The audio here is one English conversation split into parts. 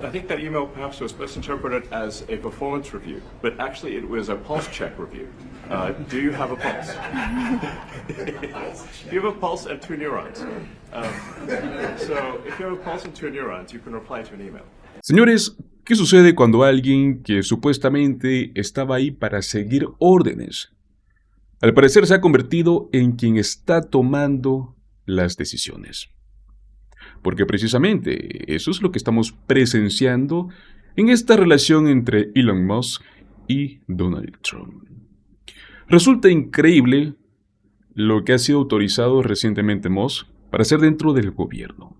I think that email perhaps was misinterpreted as a performance review, but actually it was a pulse check review. Do you have a pulse? Do you have a pulse and two neurons? So if you have a pulse and two neurons, you can reply to an email. Señores, ¿qué sucede cuando alguien que supuestamente estaba ahí para seguir órdenes, al parecer se ha convertido en quien está tomando las decisiones? Porque precisamente eso es lo que estamos presenciando en esta relación entre Elon Musk y Donald Trump. Resulta increíble lo que ha sido autorizado recientemente Musk para hacer dentro del gobierno.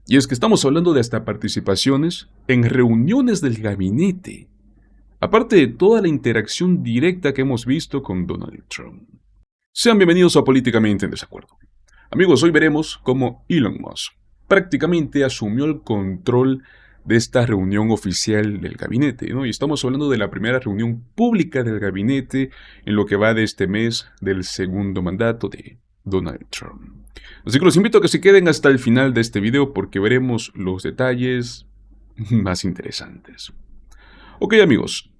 Y es que estamos hablando de hasta participaciones en reuniones del gabinete, aparte de toda la interacción directa que hemos visto con Donald Trump. Sean bienvenidos a Políticamente en Desacuerdo. Amigos, hoy veremos cómo Elon Musk prácticamente asumió el control de esta reunión oficial del gabinete, ¿no? Y estamos hablando de la primera reunión pública del gabinete en lo que va de este mes del segundo mandato de Donald Trump. Así que los invito a que se queden hasta el final de este video porque veremos los detalles más interesantes. Ok, amigos,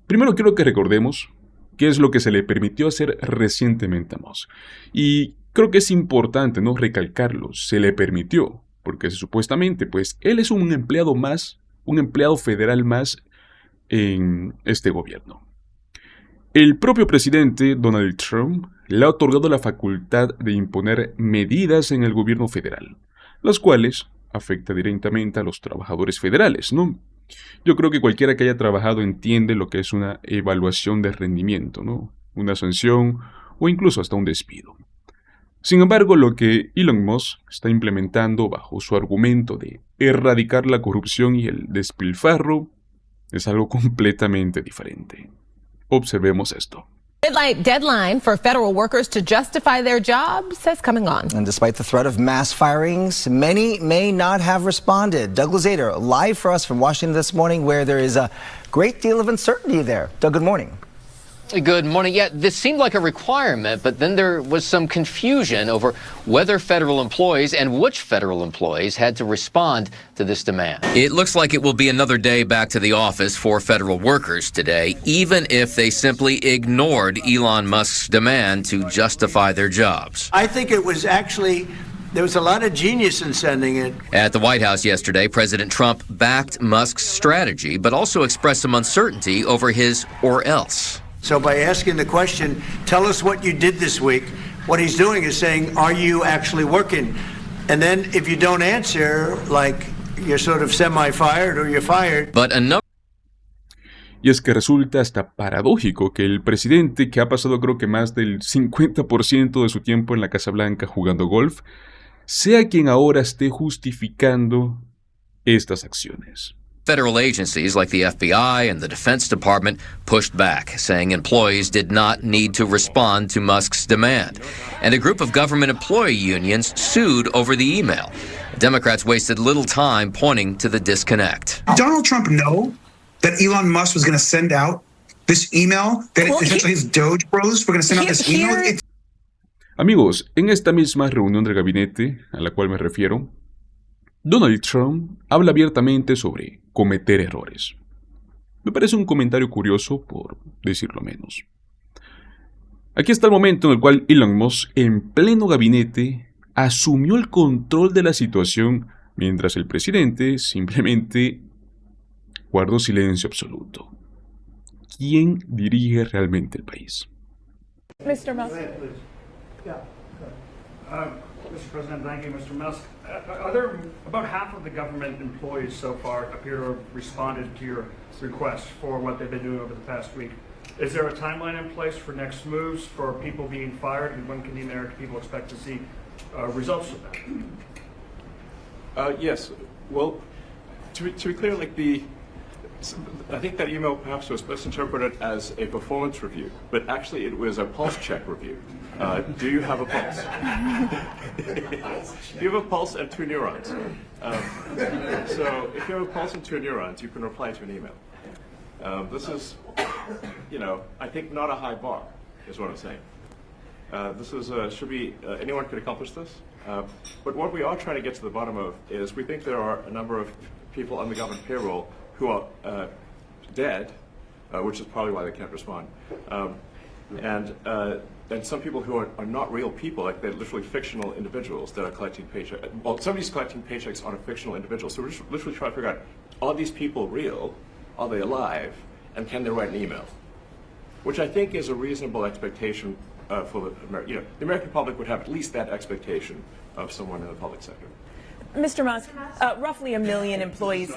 primero quiero que recordemos qué es lo que se le permitió hacer recientemente a Musk. Y creo que es importante, ¿no?, recalcarlo, se le permitió, porque supuestamente, pues, él es un empleado más, un empleado federal más en este gobierno. El propio presidente Donald Trump le ha otorgado la facultad de imponer medidas en el gobierno federal, las cuales afectan directamente a los trabajadores federales, ¿no? Yo creo que cualquiera que haya trabajado entiende lo que es una evaluación de rendimiento, ¿no? Una sanción o incluso hasta un despido. Sin embargo, lo que Elon Musk está implementando bajo su argumento de erradicar la corrupción y el despilfarro es algo completamente diferente. Observemos esto. Deadline for federal workers to justify their jobs is coming on. And despite the threat of mass firings, many may not have responded. Douglas Zader, live for us from Washington this morning, where there is a great deal of uncertainty there. Doug, good morning. Good morning. Yeah, this seemed like a requirement, but then there was some confusion over whether federal employees and which federal employees had to respond to this demand. It looks like it will be another day back to the office for federal workers today, even if they simply ignored Elon Musk's demand to justify their jobs. I think it was actually there was a lot of genius in sending it. At the White House yesterday, President Trump backed Musk's strategy, but also expressed some uncertainty over his or else. So by asking the question, tell us what you did this week, what he's doing is saying, are you actually working? And then if you don't answer, like you're sort of semi-fired or you're fired. But Y es que resulta hasta paradójico que el presidente, que ha pasado creo que más del 50% de su tiempo en la Casa Blanca jugando golf, sea quien ahora esté justificando estas acciones. Federal agencies like the FBI and the Defense Department pushed back, saying employees did not need to respond to Musk's demand. And a group of government employee unions sued over the email. Democrats wasted little time pointing to the disconnect. Did Donald Trump know that Elon Musk was going to send out this email? That essentially his Doge bros were going to send out this email? Amigos, en esta misma reunión del gabinete, a la cual me refiero, Donald Trump habla abiertamente sobre cometer errores. Me parece un comentario curioso, por decirlo menos. Aquí está el momento en el cual Elon Musk, en pleno gabinete, asumió el control de la situación, mientras el presidente simplemente guardó silencio absoluto. ¿Quién dirige realmente el país? Mr. Musk. Mr. President, thank you, Mr. Musk. Are there about half of the government employees so far appear to have responded to your request for what they've been doing over the past week? Is there a timeline in place for next moves for people being fired, and when can the American people expect to see results of that? Yes. Well, to be clear, I think that email perhaps was misinterpreted as a performance review, but actually it was a pulse check review. Do you have a pulse? Do you have a pulse and two neurons? So if you have a pulse and two neurons, you can reply to an email. This is, I think not a high bar, is what I'm saying. This is should be anyone could accomplish this. But what we are trying to get to the bottom of is we think there are a number of people on the government payroll who are dead, which is probably why they can't respond, and some people who are not real people, like they're literally fictional individuals that are collecting paychecks. Well, somebody's collecting paychecks on a fictional individual, so we're just literally trying to figure out, are these people real? Are they alive? And can they write an email? Which I think is a reasonable expectation for the American public would have at least that expectation of someone in the public sector. Mr. Musk, roughly 1 million employees.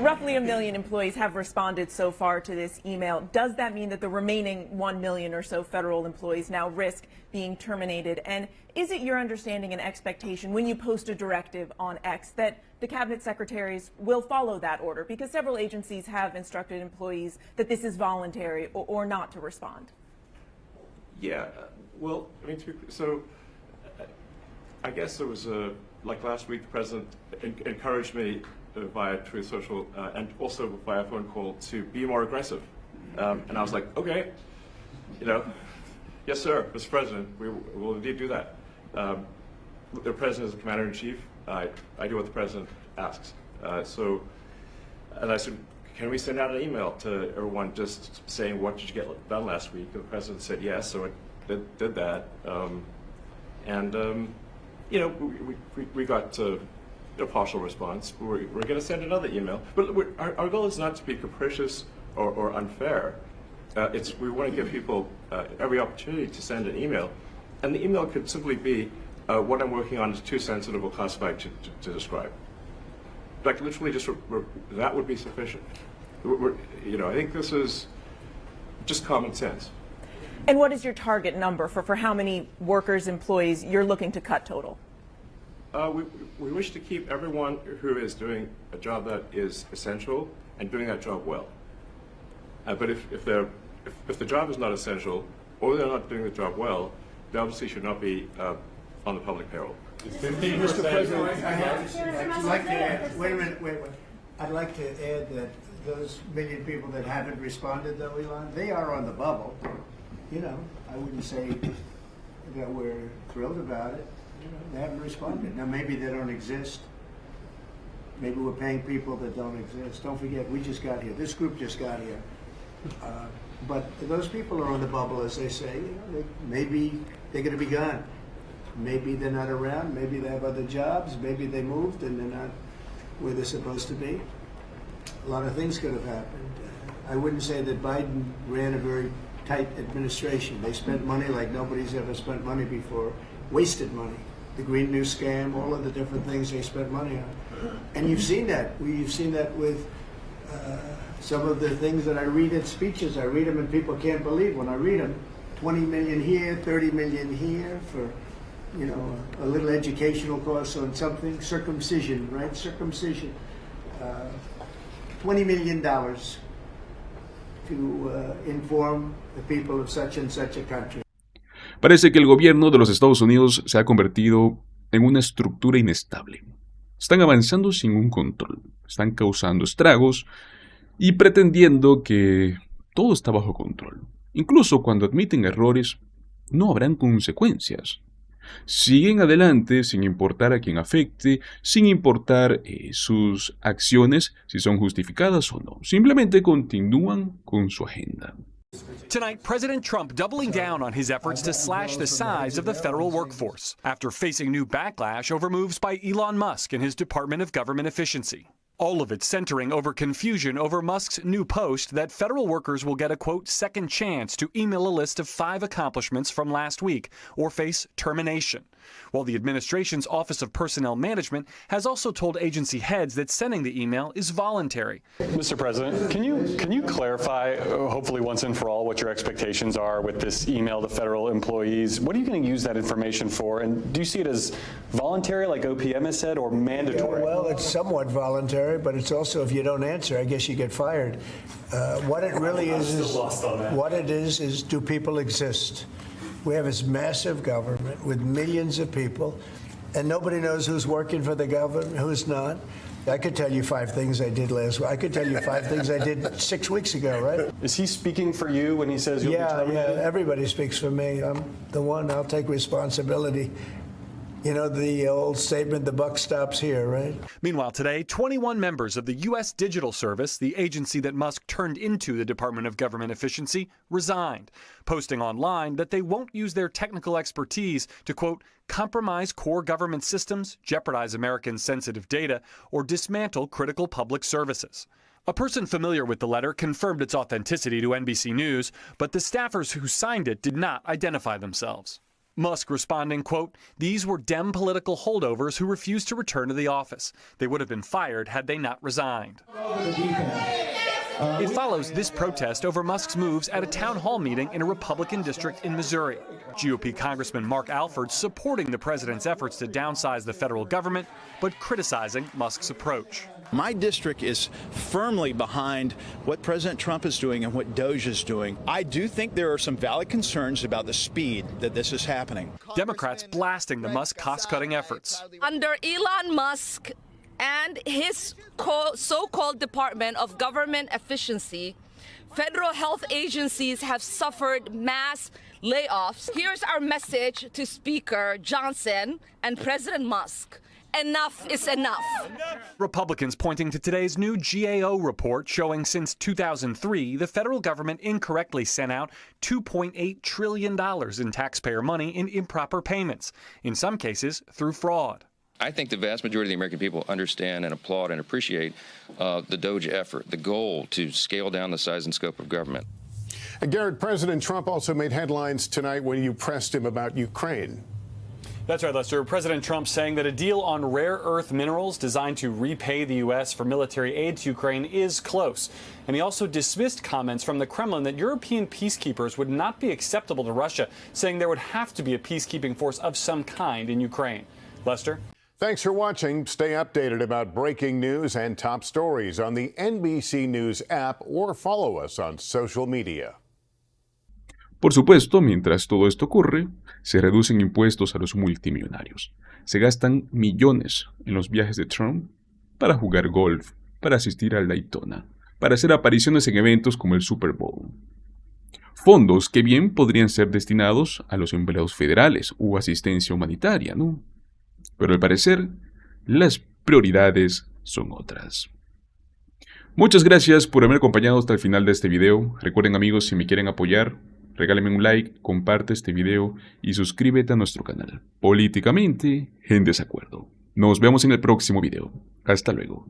Roughly 1 million employees have responded so far to this email. Does that mean that the remaining 1 million or so federal employees now risk being terminated? And is it your understanding and expectation when you post a directive on X that the cabinet secretaries will follow that order? Because several agencies have instructed employees that this is voluntary or not to respond. Yeah, well, I mean, so I guess there was like last week, the president encouraged me via Truth Social and also via phone call to be more aggressive. And I was like, okay, yes, sir, Mr. President, we will indeed do that. The president is the commander-in-chief. I do what the president asks. And I said, can we send out an email to everyone just saying, what did you get done last week? And the president said yes, so it did that. We got a partial response. We're going to send another email. But our goal is not to be capricious or unfair. We want to give people every opportunity to send an email. And the email could simply be, what I'm working on is too sensitive or classified to describe. Like literally just, that would be sufficient. I think this is just common sense. And what is your target number for how many workers, employees you're looking to cut total? We wish to keep everyone who is doing a job that is essential and doing that job well. But if the job is not essential or they're not doing the job well, they obviously should not be on the public payroll. Mr. President, I'd like to add, wait a minute. I'd like to add that those million people that haven't responded, though, Elon, they are on the bubble. I wouldn't say that we're thrilled about it. They haven't responded. Now, maybe they don't exist. Maybe we're paying people that don't exist. Don't forget, we just got here. This group just got here. But those people are on the bubble, as they say. Maybe they're going to be gone. Maybe they're not around. Maybe they have other jobs. Maybe they moved and they're not where they're supposed to be. A lot of things could have happened. I wouldn't say that Biden ran a very tight administration. They spent money like nobody's ever spent money before, wasted money. The Green New Scam, all of the different things they spent money on. And you've seen that. We've seen that with some of the things that I read in speeches. I read them and people can't believe when I read them. 20 million here, 30 million here for, a little educational course on something. Circumcision, right? Circumcision. $20 million to inform the people of such and such a country. Parece que el gobierno de los Estados Unidos se ha convertido en una estructura inestable. Están avanzando sin un control, están causando estragos y pretendiendo que todo está bajo control. Incluso cuando admiten errores, no habrán consecuencias. Siguen adelante sin importar a quién afecte, sin importar sus acciones, si son justificadas o no. Simplemente continúan con su agenda. Tonight, President Trump doubling down on his efforts to slash the size of the federal workforce after facing new backlash over moves by Elon Musk and his Department of Government Efficiency. All of it centering over confusion over Musk's new post that federal workers will get a, quote, second chance to email a list of 5 accomplishments from last week or face termination. While the administration's Office of Personnel Management has also told agency heads that sending the email is voluntary. Mr. President, can you clarify, hopefully once and for all, what your expectations are with this email to federal employees? What are you going to use that information for? And do you see it as voluntary, like OPM has said, or mandatory? Yeah, well, it's somewhat voluntary, but it's also, if you don't answer, I guess you get fired. What it really is do people exist? We have this massive government with millions of people, and nobody knows who's working for the government, who's not. I could tell you 5 things I did last week. I could tell you 5 things I did 6 weeks ago, right? Is he speaking for you when he says you'll be terminated? Yeah, everybody speaks for me. I'm the one. I'll take responsibility. You know the old statement, the buck stops here, right? Meanwhile, today, 21 members of the U.S. Digital Service, the agency that Musk turned into the Department of Government Efficiency, resigned, posting online that they won't use their technical expertise to, quote, compromise core government systems, jeopardize Americans' sensitive data, or dismantle critical public services. A person familiar with the letter confirmed its authenticity to NBC News, but the staffers who signed it did not identify themselves. Musk responding, quote, these were Dem political holdovers who refused to return to the office. They would have been fired had they not resigned. It follows this protest over Musk's moves at a town hall meeting in a Republican district in Missouri. GOP Congressman Mark Alford supporting the president's efforts to downsize the federal government, but criticizing Musk's approach. My district is firmly behind what President Trump is doing and what Doge is doing. I do think there are some valid concerns about the speed that this is happening. Democrats blasting the Musk cost-cutting efforts. Under Elon Musk and his so-called Department of Government Efficiency, federal health agencies have suffered mass layoffs. Here's our message to Speaker Johnson and President Musk. Enough is enough. Republicans pointing to today's new GAO report showing since 2003, the federal government incorrectly sent out $2.8 trillion in taxpayer money in improper payments, in some cases through fraud. I think the vast majority of the American people understand and applaud and appreciate the Doge effort, the goal to scale down the size and scope of government. And Garrett, President Trump also made headlines tonight when you pressed him about Ukraine. That's right, Lester. President Trump saying that a deal on rare earth minerals designed to repay the U.S. for military aid to Ukraine is close. And he also dismissed comments from the Kremlin that European peacekeepers would not be acceptable to Russia, saying there would have to be a peacekeeping force of some kind in Ukraine. Lester? Thanks for watching. Stay updated about breaking news and top stories on the NBC News app or follow us on social media. Por supuesto, mientras todo esto ocurre, se reducen impuestos a los multimillonarios. Se gastan millones en los viajes de Trump para jugar golf, para asistir al Daytona, para hacer apariciones en eventos como el Super Bowl. Fondos que bien podrían ser destinados a los empleados federales u asistencia humanitaria, ¿no? Pero al parecer, las prioridades son otras. Muchas gracias por haberme acompañado hasta el final de este video. Recuerden, amigos, si me quieren apoyar, regálenme un like, comparte este video y suscríbete a nuestro canal. Políticamente en desacuerdo. Nos vemos en el próximo video. Hasta luego.